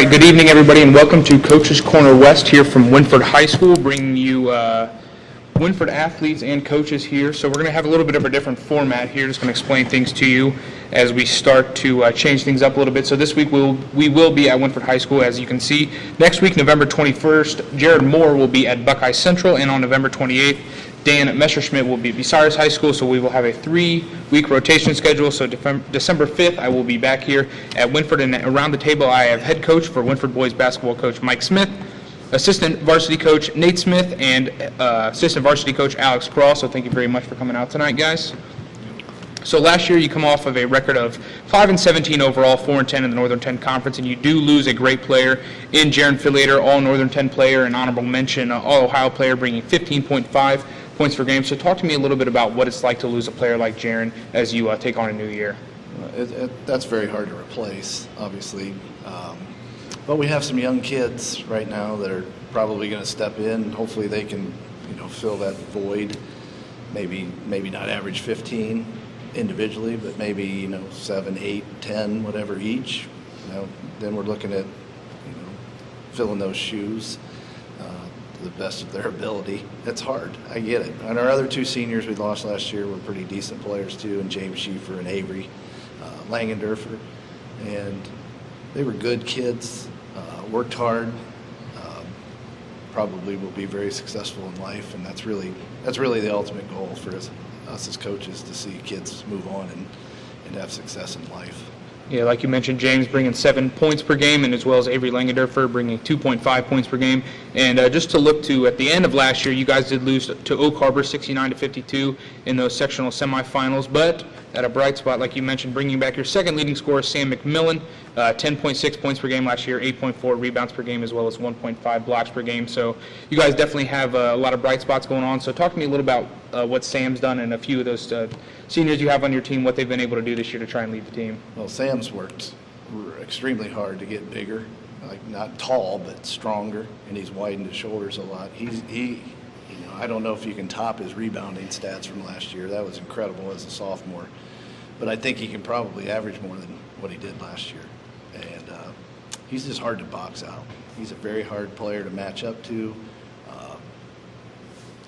right, good evening, everybody, and welcome to Coach's Corner West here from Wynford High School, bringing you Wynford athletes and coaches here. So we're going to have a little bit of a different format here, just going to explain things to you as we start to change things up a little bit. So this week we will be at Wynford High School, as you can see. Next week, November 21st, Jared Moore will be at Buckeye Central, and on November 28th, Dan Messerschmidt will be at Bucyrus High School, so we will have a 3-week rotation schedule. So December 5th, I will be back here at Wynford, and around the table I have head coach for Wynford boys basketball coach Mike Smith, assistant varsity coach Nate Smith, and assistant varsity coach Alex Crawl. So thank you very much for coming out tonight, guys. So last year you come off of a record of 5-17 overall, 4-10 in the Northern 10 Conference, and you do lose a great player in Jaron Filiator, all Northern 10 player, and honorable mention, all Ohio player, bringing 15.5 points per game. So talk to me a little bit about what it's like to lose a player like Jaron as you take on a new year. That's very hard to replace, obviously. But we have some young kids right now that are probably going to step in. Hopefully they can, fill that void. Maybe not average 15 individually, but maybe 7, 8, 10, whatever each. Then we're looking at filling those shoes to the best of their ability. It's hard. I get it. And our other 2 seniors we lost last year were pretty decent players too, and James Schieffer and Avery Langendorfer, and they were good kids. Worked hard. Probably will be very successful in life, and that's really the ultimate goal for us as coaches, to see kids move on and have success in life. Yeah, like you mentioned, James bringing 7 points per game, and as well as Avery Langendorfer bringing 2.5 points per game. And just to look to, at the end of last year, you guys did lose to Oak Harbor 69-52 in those sectional semifinals, but at a bright spot, like you mentioned, bringing back your second leading scorer, Sam McMillan, 10.6 points per game last year, 8.4 rebounds per game, as well as 1.5 blocks per game. So you guys definitely have a lot of bright spots going on. So talk to me a little about what Sam's done and a few of those seniors you have on your team, what they've been able to do this year to try and lead the team. Well, Sam's worked extremely hard to get bigger, like not tall, but stronger, and he's widened his shoulders a lot. I don't know if you can top his rebounding stats from last year. That was incredible as a sophomore. But I think he can probably average more than what he did last year. And he's just hard to box out. He's a very hard player to match up to.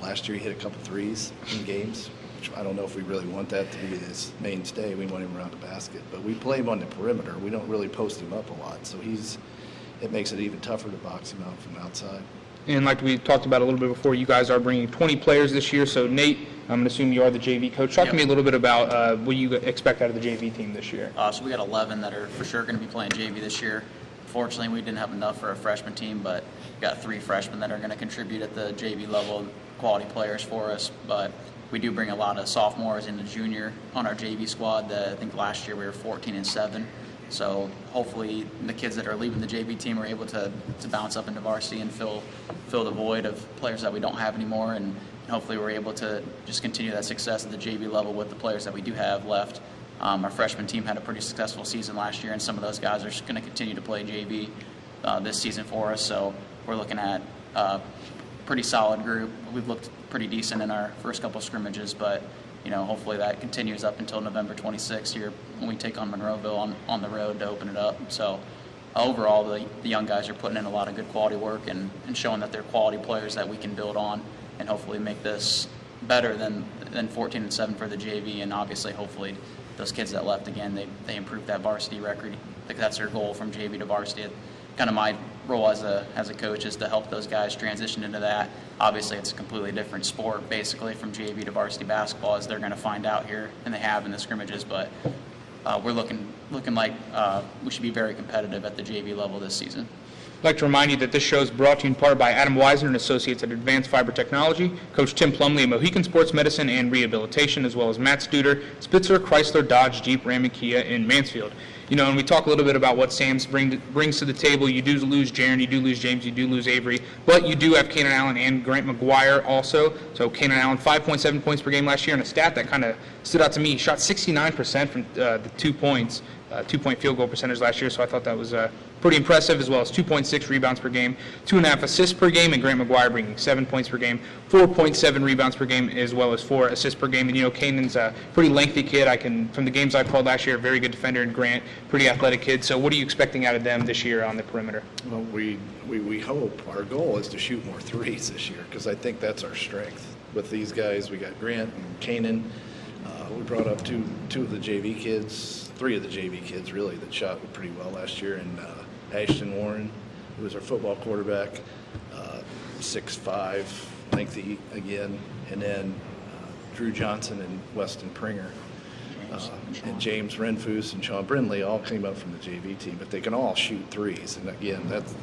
Last year he hit a couple threes in games, which I don't know if we really want that to be his mainstay. We want him around the basket. But we play him on the perimeter. We don't really post him up a lot. So it makes it even tougher to box him out from outside. And like we talked about a little bit before, you guys are bringing 20 players this year. So Nate, I'm going to assume you are the JV coach. Talk to me a little bit about what you expect out of the JV team this year. So we got 11 that are for sure going to be playing JV this year. Fortunately, we didn't have enough for a freshman team, but we got 3 freshmen that are going to contribute at the JV level, quality players for us. But we do bring a lot of sophomores and a junior on our JV squad. I think last year we were 14-7. So hopefully the kids that are leaving the JV team are able to bounce up into varsity and fill the void of players that we don't have anymore, and hopefully we're able to just continue that success at the JV level with the players that we do have left. Our freshman team had a pretty successful season last year, and some of those guys are going to continue to play JV this season for us. So we're looking at a pretty solid group. We've looked pretty decent in our first couple of scrimmages, but hopefully that continues up until November 26th here when we take on Monroeville on the road to open it up. So overall, the young guys are putting in a lot of good quality work and showing that they're quality players that we can build on and hopefully make this better than 14-7 for the JV. And obviously, hopefully, those kids that left, again, they improve that varsity record. I think that's their goal from JV to varsity. Kind of my role as a coach is to help those guys transition into that. Obviously, it's a completely different sport, basically, from JV to varsity basketball, as they're going to find out here, and they have in the scrimmages. But we're looking like we should be very competitive at the JV level this season. I'd like to remind you that this show is brought to you in part by Adam Weisner and Associates at Advanced Fiber Technology, Coach Tim Plumley at Mohican Sports Medicine and Rehabilitation, as well as Matt Studer, Spitzer, Chrysler, Dodge, Jeep, Ram, and Kia in Mansfield. And we talk a little bit about what Sam's brings to the table. You do lose Jaron, you do lose James, you do lose Avery, but you do have Kanan Allen and Grant McGuire also. So Kanan Allen, 5.7 points per game last year, and a stat that kind of stood out to me. He shot 69% from the 2 points 2-point field goal percentage last year, so I thought that was pretty impressive, as well as 2.6 rebounds per game, 2.5 assists per game, and Grant McGuire bringing 7 points per game, 4.7 rebounds per game, as well as 4 assists per game. And, Kanan's a pretty lengthy kid. From the games I called last year, a very good defender, and Grant, pretty athletic kid. So what are you expecting out of them this year on the perimeter? Well, we hope, our goal is to shoot more threes this year, because I think that's our strength. With these guys, we got Grant and Kanan. We brought up two of the JV kids, 3 of the JV kids really, that shot pretty well last year, and Ashton Warren, who was our football quarterback, 6'5", lengthy again, and then Drew Johnson and Weston Pringer. And James Renfus and Sean Brindley all came up from the JV team, but they can all shoot threes. And again, that's,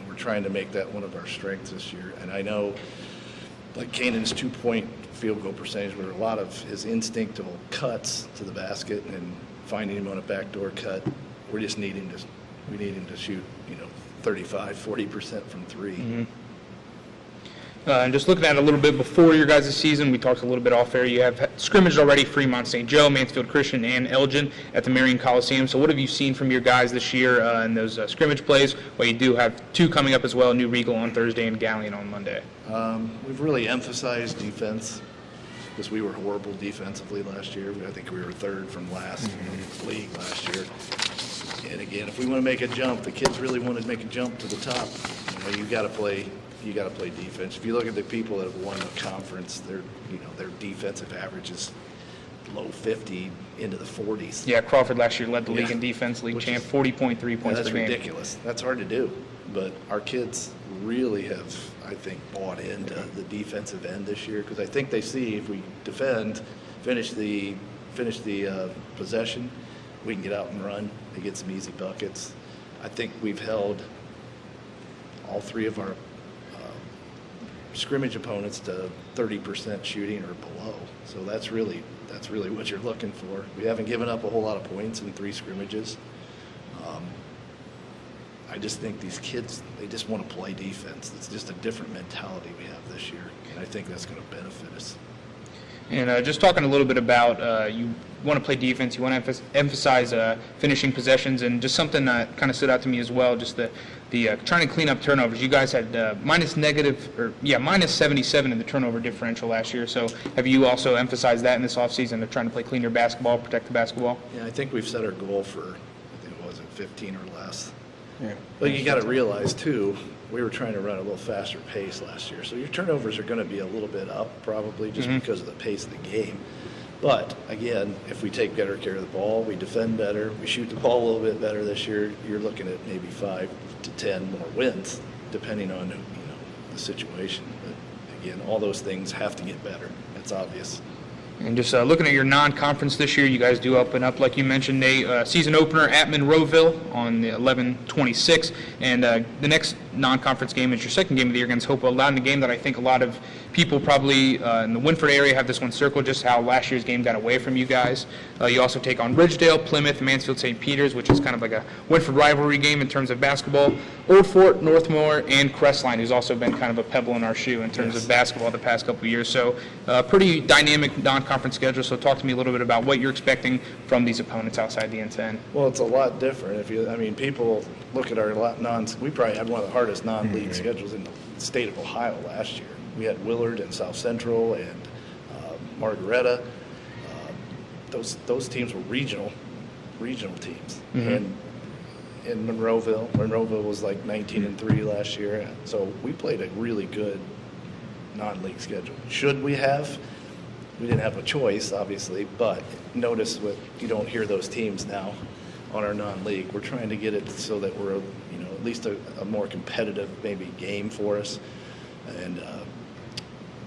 we're trying to make that one of our strengths this year. And I know, like Kanan's 2-point field goal percentage, where a lot of his instinctual cuts to the basket and finding him on a backdoor cut, we need him to shoot, 35-40% from 3. Mm-hmm. And just looking at it a little bit before your guys' season, we talked a little bit off air. You have scrimmaged already Fremont St. Joe, Mansfield Christian, and Elgin at the Marion Coliseum. So what have you seen from your guys this year in those scrimmage plays? Well, you do have 2 coming up as well, New Regal on Thursday and Galleon on Monday. We've really emphasized defense, because we were horrible defensively last year. I think we were 3rd from last in the league last year. And again, if we want to make a jump, the kids really want to make a jump to the top. You got to play defense. If you look at the people that have won the conference, their defensive average is low 50 into the 40s. Yeah, Crawford last year led the league in defense, league champ, 40.3 points per game. That's ridiculous. That's hard to do. But our kids really have, I think, bought into the defensive end this year, because I think they see if we defend, finish the possession, we can get out and run. They get some easy buckets. I think we've held all 3 of our scrimmage opponents to 30% shooting or below. So that's really what you're looking for. We haven't given up a whole lot of points in 3 scrimmages. I just think these kids, they just want to play defense. It's just a different mentality we have this year, and I think that's going to benefit us. And just talking a little bit about you want to play defense, you want to emphasize finishing possessions, and just something that kind of stood out to me as well, just the trying to clean up turnovers. You guys had minus 77 in the turnover differential last year. So have you also emphasized that in this offseason of trying to play cleaner basketball, protect the basketball? Yeah, I think we've set our goal for, I think it was 15 or less. Yeah. But you got to realize too, we were trying to run a little faster pace last year. So your turnovers are going to be a little bit up probably just because of the pace of the game. But again, if we take better care of the ball, we defend better, we shoot the ball a little bit better this year, you're looking at maybe 5 to 10 more wins, depending on the situation. But again, all those things have to get better. That's obvious. And just looking at your non-conference this year, you guys do open up, like you mentioned, a season opener at Monroeville on the 11/26, and the next non-conference game is your second game of the year against Hopewell Loudon, a game that I think a lot of people probably in the Wynford area have this one circled, just how last year's game got away from you guys. You also take on Ridgedale, Plymouth, Mansfield, St. Peters, which is kind of like a Wynford rivalry game in terms of basketball. Old Fort, Northmore, and Crestline, who's also been kind of a pebble in our shoe in terms of basketball the past couple of years. So pretty dynamic non-conference schedule. So talk to me a little bit about what you're expecting from these opponents outside the NCAA. Well, it's a lot different. People look at our we probably had one of the hardest non-league schedules in the state of Ohio last year. We had Willard and South Central and Margaretta. Those teams were regional teams. And in Monroeville was like 19-3 last year. So we played a really good non-league schedule. Should we have? We didn't have a choice, obviously, but notice you don't hear those teams now on our non-league. We're trying to get it so that we're, at least a more competitive maybe game for us. And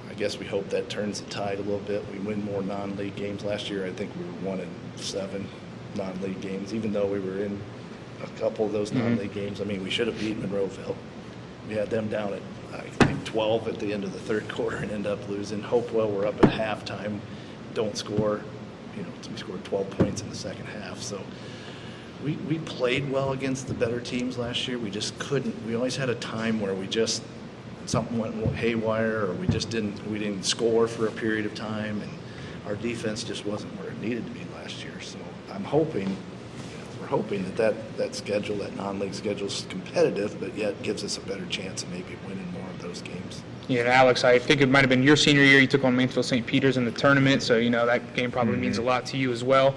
I guess we hope that turns the tide a little bit. We win more non-league games. Last year, I think we were 1-7 non-league games, even though we were in a couple of those non-league games. We should have beaten Monroeville. We had them down at, I think, 12 at the end of the third quarter and end up losing. Hopewell, we're up at halftime, don't score. We scored 12 points in the second half. So we played well against the better teams last year. We just couldn't. We always had a time where something went haywire, or we didn't score for a period of time, and our defense just wasn't where it needed to be last year. So I'm hoping hoping that schedule, that non-league schedule, is competitive, but yet gives us a better chance of maybe winning more of those games. Yeah, and Alex, I think it might have been your senior year. You took on Mansfield St. Peter's in the tournament, so that game probably means a lot to you as well.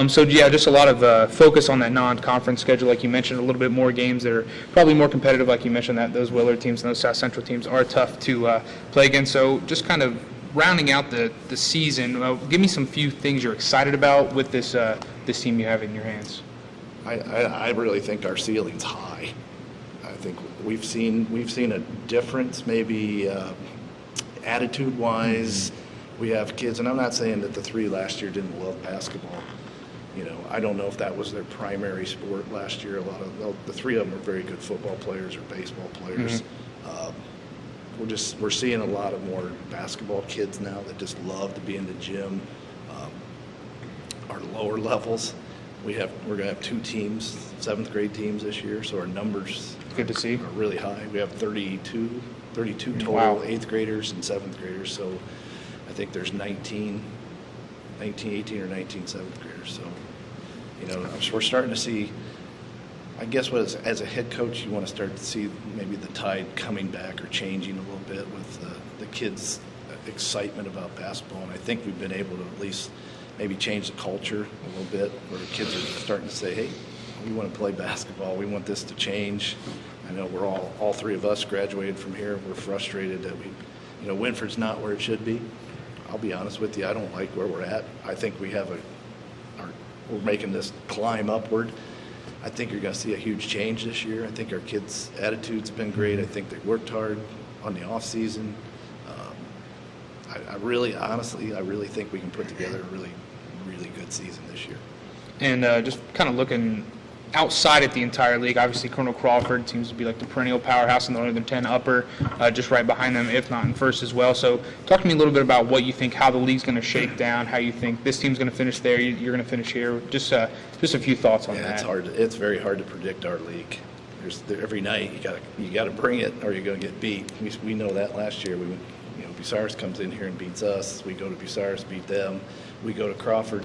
So yeah, just a lot of focus on that non-conference schedule, like you mentioned. A little bit more games that are probably more competitive, like you mentioned. That those Willard teams and those South Central teams are tough to play against. So just kind of rounding out the season, give me some few things you're excited about with this team you have in your hands. I really think our ceiling's high. I think we've seen a difference, maybe attitude-wise. We have kids, and I'm not saying that the 3 last year didn't love basketball. I don't know if that was their primary sport last year. The 3 of them are very good football players or baseball players. We're seeing a lot of more basketball kids now that just love to be in the gym. Our lower levels, we're going to have 2 teams, 7th grade teams this year, so our numbers Good to see. are really high. We have 32 total Wow. 8th graders and 7th graders, so I think there's 18 or 19 7th graders. So, we're starting to see, I guess as a head coach, you want to start to see maybe the tide coming back or changing a little bit with the kids' excitement about basketball. And I think we've been able to at least maybe change the culture a little bit where the kids are starting to say, hey, we want to play basketball. We want this to change. I know we're all 3 of us graduated from here. We're frustrated that Wynford's not where it should be. I'll be honest with you, I don't like where we're at. I think we're making this climb upward. I think you're going to see a huge change this year. I think our kids' attitude's been great. I think they worked hard on the off season. I really think we can put together a really, really good season this year. And just kind of looking outside at the entire league, obviously Colonel Crawford seems to be like the perennial powerhouse in the Northern 10 upper, just right behind them, if not in first as well. So talk to me a little bit about what you think, how the league's going to shake down, how you think this team's going to finish there, you're going to finish here. Just a few thoughts on that. It's very hard to predict our league. Every night you got to bring it or you're going to get beat. We know that last year. Bucyrus comes in here and beats us. We go to Bucyrus, beat them. We go to Crawford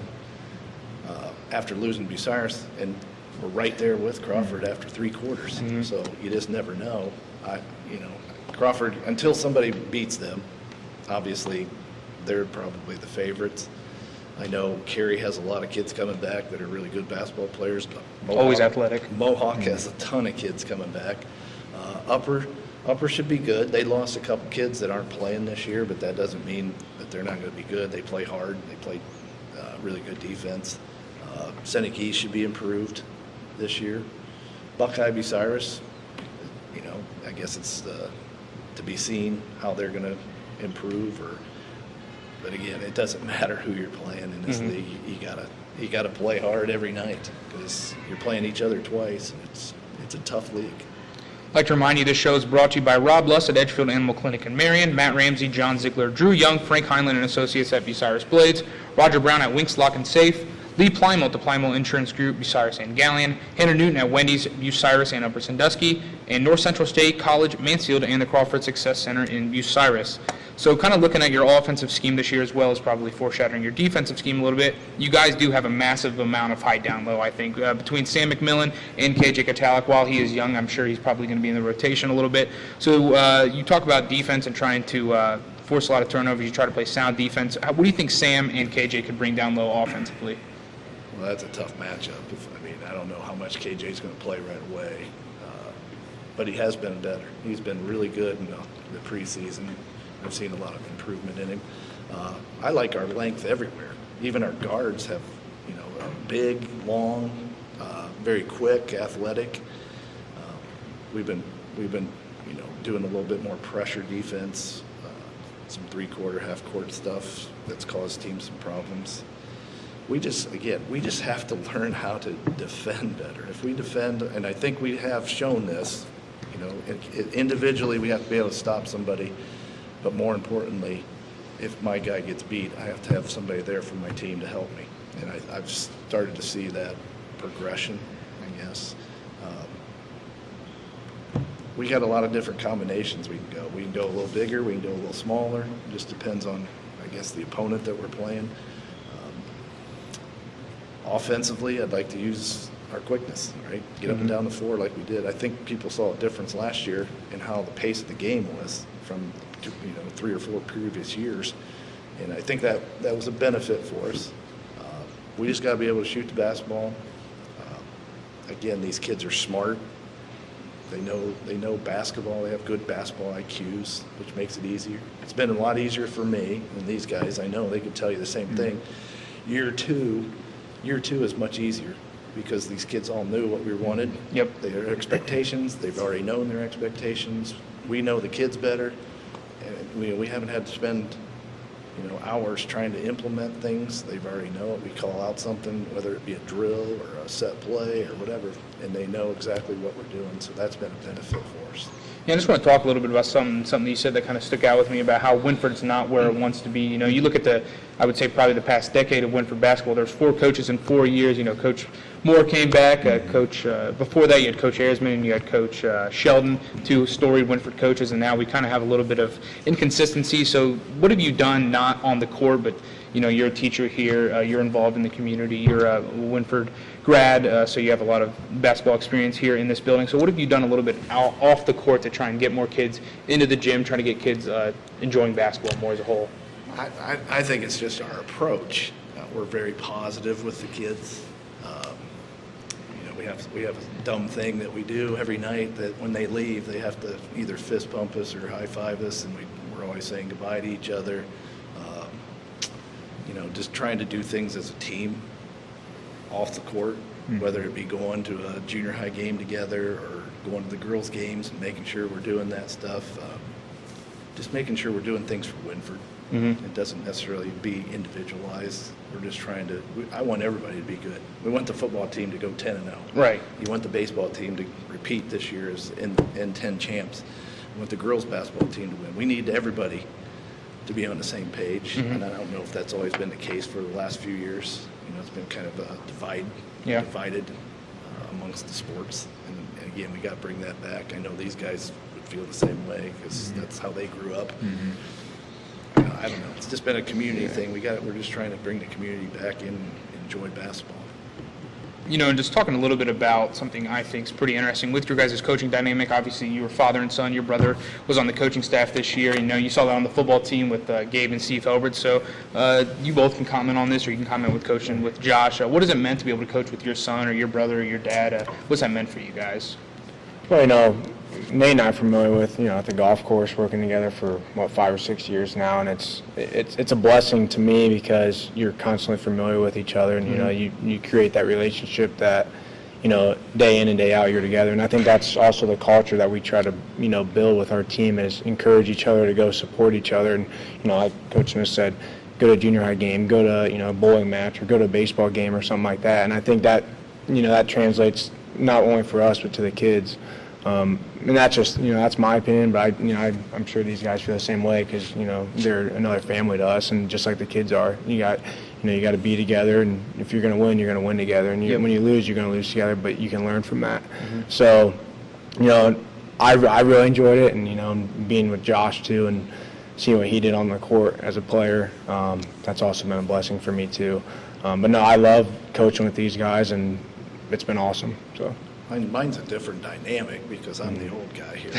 after losing Bucyrus, and we're right there with Crawford after 3 quarters. So you just never know. Crawford, until somebody beats them, obviously they're probably the favorites. I know Cary has a lot of kids coming back that are really good basketball players. But Always athletic. Mohawk has a ton of kids coming back. Upper should be good. They lost a couple kids that aren't playing this year, but that doesn't mean that they're not going to be good. They play hard. They play really good defense. Seneca East should be improved this year. Buckeye Bucyrus, I guess it's to be seen how they're going to improve. But again, it doesn't matter who you're playing in this league. You gotta play hard every night because you're playing each other twice. And it's a tough league. I'd like to remind you this show is brought to you by Rob Luss at Edgefield Animal Clinic in Marion, Matt Ramsey, John Ziegler, Drew Young, Frank Heinlein and Associates at Bucyrus Blades, Roger Brown at Winks Lock and Safe, Lee Plymouth at the Plymouth Insurance Group, Bucyrus and Galleon, Hannah Newton at Wendy's, Bucyrus and Upper Sandusky, and North Central State College, Mansfield, and the Crawford Success Center in Bucyrus. So kind of looking at your offensive scheme this year as well as probably foreshadowing your defensive scheme a little bit, you guys do have a massive amount of high down low, I think. Between Sam McMillan and KJ Katalik, while he is young, I'm sure he's probably going to be in the rotation a little bit. So you talk about defense and trying to force a lot of turnovers. You try to play sound defense. What do you think Sam and KJ could bring down low offensively? Well, that's a tough matchup. I don't know how much KJ's going to play right away, but he has been better. He's been really good in the preseason. I've seen a lot of improvement in him. I like our length everywhere. Even our guards have, big, long, very quick, athletic. We've been doing a little bit more pressure defense, some 3-quarter, half-court stuff that's caused teams some problems. We just have to learn how to defend better. If we defend, and I think we have shown this, individually we have to be able to stop somebody. But more importantly, if my guy gets beat, I have to have somebody there from my team to help me. And I've started to see that progression, I guess. We got a lot of different combinations we can go. We can go a little bigger, we can go a little smaller. It just depends on, I guess, the opponent that we're playing. Offensively, I'd like to use our quickness, right? Get up and down the floor like we did. I think people saw a difference last year in how the pace of the game was from 3 or 4 previous years, and I think that was a benefit for us. We just got to be able to shoot the basketball. Again, these kids are smart. They know basketball. They have good basketball IQs, which makes it easier. It's been a lot easier for me than these guys. I know they could tell you the same thing. Year two is much easier because these kids all knew what we wanted. Yep. Their expectations, they've already known their expectations. We know the kids better, and we haven't had to spend hours trying to implement things. They've already know it. We call out something, whether it be a drill or a set play or whatever, and they know exactly what we're doing. So that's been a benefit for us. Yeah, I just want to talk a little bit about something you said that kind of stuck out with me about how Wynford's not where it wants to be. You look at I would say probably the past decade of Wynford basketball. There's 4 coaches in 4 years. Coach Moore came back. Coach before that, you had Coach Ayersman and you had Coach Sheldon, 2 storied Wynford coaches, and now we kind of have a little bit of inconsistency. So what have you done, not on the court, but you're a teacher here, you're involved in the community, you're a Wynford grad, so you have a lot of basketball experience here in this building. So what have you done a little bit off the court to try and get more kids into the gym, trying to get kids enjoying basketball more as a whole? I think it's just our approach. We're very positive with the kids. We have a dumb thing that we do every night that when they leave, they have to either fist bump us or high five us, and we're always saying goodbye to each other. Just trying to do things as a team off the court, whether it be going to a junior high game together or going to the girls' games and making sure we're doing that stuff. Just making sure we're doing things for Wynford. It doesn't necessarily be individualized. We're just trying to I want everybody to be good. We want the football team to go 10-0. Right. You want the baseball team to repeat this year as N10 champs. We want the girls' basketball team to win. We need everybody to be on the same page, and I don't know if that's always been the case for the last few years. It's been kind of divided amongst the sports, and again, we got to bring that back. I know these guys would feel the same way because that's how they grew up. I don't know. It's just been a community thing. We're just trying to bring the community back in and enjoy basketball. And just talking a little bit about something I think is pretty interesting with your guys' coaching dynamic. Obviously, you were father and son. Your brother was on the coaching staff this year. You saw that on the football team with Gabe and Steve Hilbert. So you both can comment on this, or you can comment with coaching with Josh. What has it meant to be able to coach with your son or your brother or your dad? What's that meant for you guys? Well, Nate and I are familiar with, at the golf course, working together for, 5 or 6 years now, and it's a blessing to me because you're constantly familiar with each other, and, you create that relationship that, day in and day out you're together. And I think that's also the culture that we try to, build with our team is encourage each other to go support each other. And, like Coach Smith said, go to a junior high game, go to, a bowling match, or go to a baseball game or something like that. And I think that, that translates not only for us but to the kids. And that's just, that's my opinion, but I'm sure these guys feel the same way because, they're another family to us, and just like the kids are, you got to be together, and if you're going to win, you're going to win together, and when you lose, you're going to lose together, but you can learn from that. So, I really enjoyed it, and, being with Josh too, and seeing what he did on the court as a player, that's also been a blessing for me too. But no, I love coaching with these guys, and it's been awesome. So. Mine's a different dynamic because I'm the old guy here.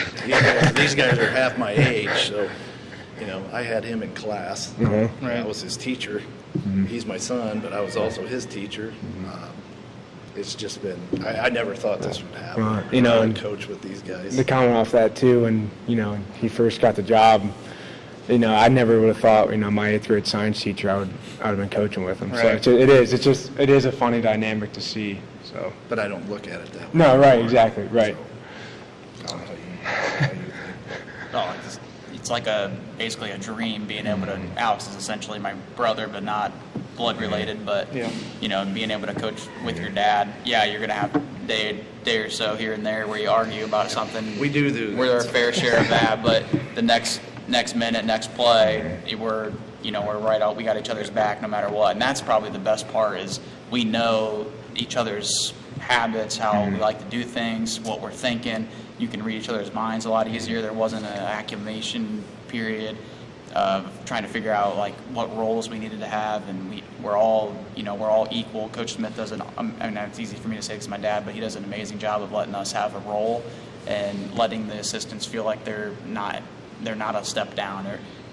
These guys are half my age, so I had him in class. Right. I was his teacher. He's my son, but I was also his teacher. It's just been I never thought this would happen. And coach with these guys. To comment off that too, and he first got the job. I never would have thought, my 8th grade science teacher, I would have been coaching with him. Right. So it is a funny dynamic to see. So. But I don't look at it that way. No, right, exactly, right. So, how you think. Oh, it's like basically a dream being able to. Alex is essentially my brother, but not blood related. But being able to coach with your dad. Yeah, you're gonna have a day or so here and there where you argue about something. We do. We're our fair share of that, but the next minute, next play, we're right out. We got each other's back no matter what, and that's probably the best part is we know each other's habits, how we like to do things, what we're thinking. You can read each other's minds a lot easier. There wasn't an accumulation period. trying to figure out like what roles we needed to have, and we're all equal. Coach Smith does I mean, it's easy for me to say because my dad, but he does an amazing job of letting us have a role and letting the assistants feel like they're not a step down.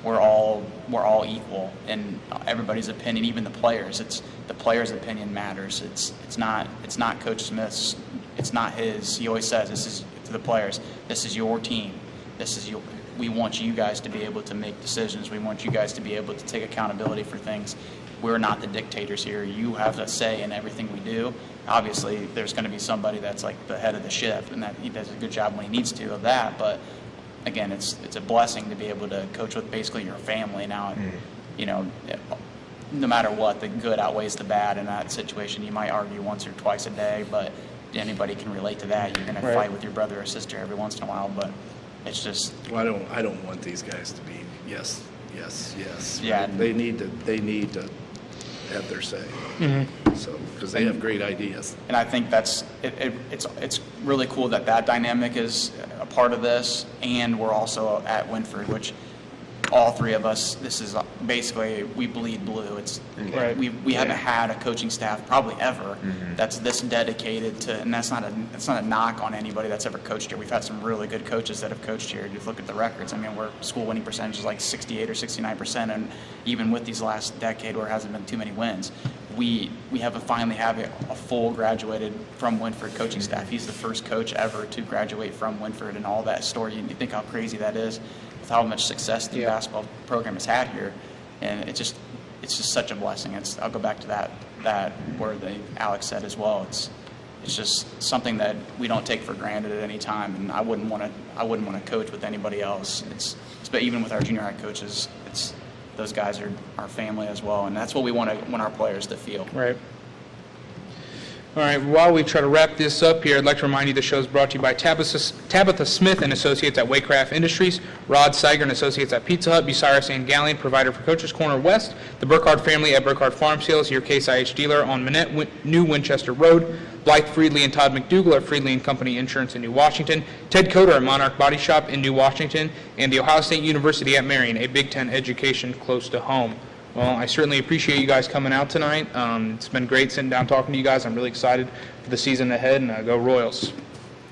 We're all equal, and everybody's opinion, even the players. The players' opinion matters. It's not Coach Smith's. It's not his. He always says, "This is to the players. This is your team. We want you guys to be able to make decisions. We want you guys to be able to take accountability for things. We're not the dictators here. You have a say in everything we do. Obviously, there's going to be somebody that's like the head of the ship, and that he does a good job when he needs to of that. But again, it's a blessing to be able to coach with basically your family now. No matter what, the good outweighs the bad in that situation. You might argue once or twice a day, but anybody can relate to that. You're going to fight with your brother or sister every once in a while, but it's just. Well, I don't want these guys to be yes. Yeah. They need to have their say. So because they have great ideas. And I think it's really cool that dynamic is a part of this, and we're also at Wynford, which all three of us, this is basically, we bleed blue. It's we haven't had a coaching staff probably ever that's this dedicated to, and it's not a knock on anybody that's ever coached here. We've had some really good coaches that have coached here. You look at the records. I mean, we're school winning percentage is like 68 or 69%, and even with these last decade where there hasn't been too many wins, we finally have a full graduated from Wynford coaching staff. He's the first coach ever to graduate from Wynford, and all that story. You think how crazy that is, with how much success the basketball program has had here, and it's just such a blessing. I'll go back to that word that Alex said as well. It's just something that we don't take for granted at any time, and I wouldn't want to coach with anybody else. But even with our junior high coaches, those guys are our family as well, and that's what we want our players to feel. Right. All right, while we try to wrap this up here, I'd like to remind you the show is brought to you by Tabitha Smith and Associates at Waycraft Industries, Rod Seiger and Associates at Pizza Hut, Bucyrus and Gallion, provider for Coach's Corner West, the Burkhardt family at Burkhardt Farm Sales, your Case IH dealer on Manette, New Winchester Road, Blythe Friedley and Todd McDougall at Friedley and Company Insurance in New Washington, Ted Coder at Monarch Body Shop in New Washington, and the Ohio State University at Marion, a Big Ten education close to home. Well, I certainly appreciate you guys coming out tonight. It's been great sitting down talking to you guys. I'm really excited for the season ahead, and go Royals.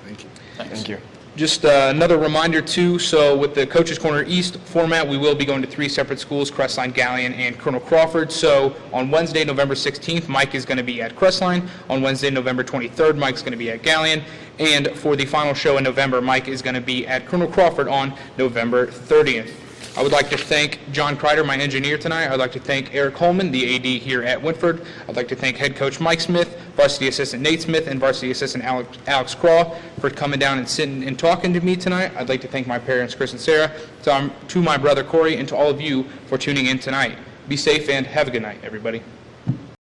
Thank you. Thank you. Just another reminder, too, so with the Coach's Corner East format, we will be going to 3 separate schools, Crestline, Gallion, and Colonel Crawford. So on Wednesday, November 16th, Mike is going to be at Crestline. On Wednesday, November 23rd, Mike's going to be at Gallion. And for the final show in November, Mike is going to be at Colonel Crawford on November 30th. I would like to thank John Kreider, my engineer tonight. I'd like to thank Eric Holman, the AD here at Wynford. I'd like to thank head coach Mike Smith, varsity assistant Nate Smith, and varsity assistant Alex Craw for coming down and sitting and talking to me tonight. I'd like to thank my parents, Chris and Sarah, to my brother Corey, and to all of you for tuning in tonight. Be safe and have a good night, everybody.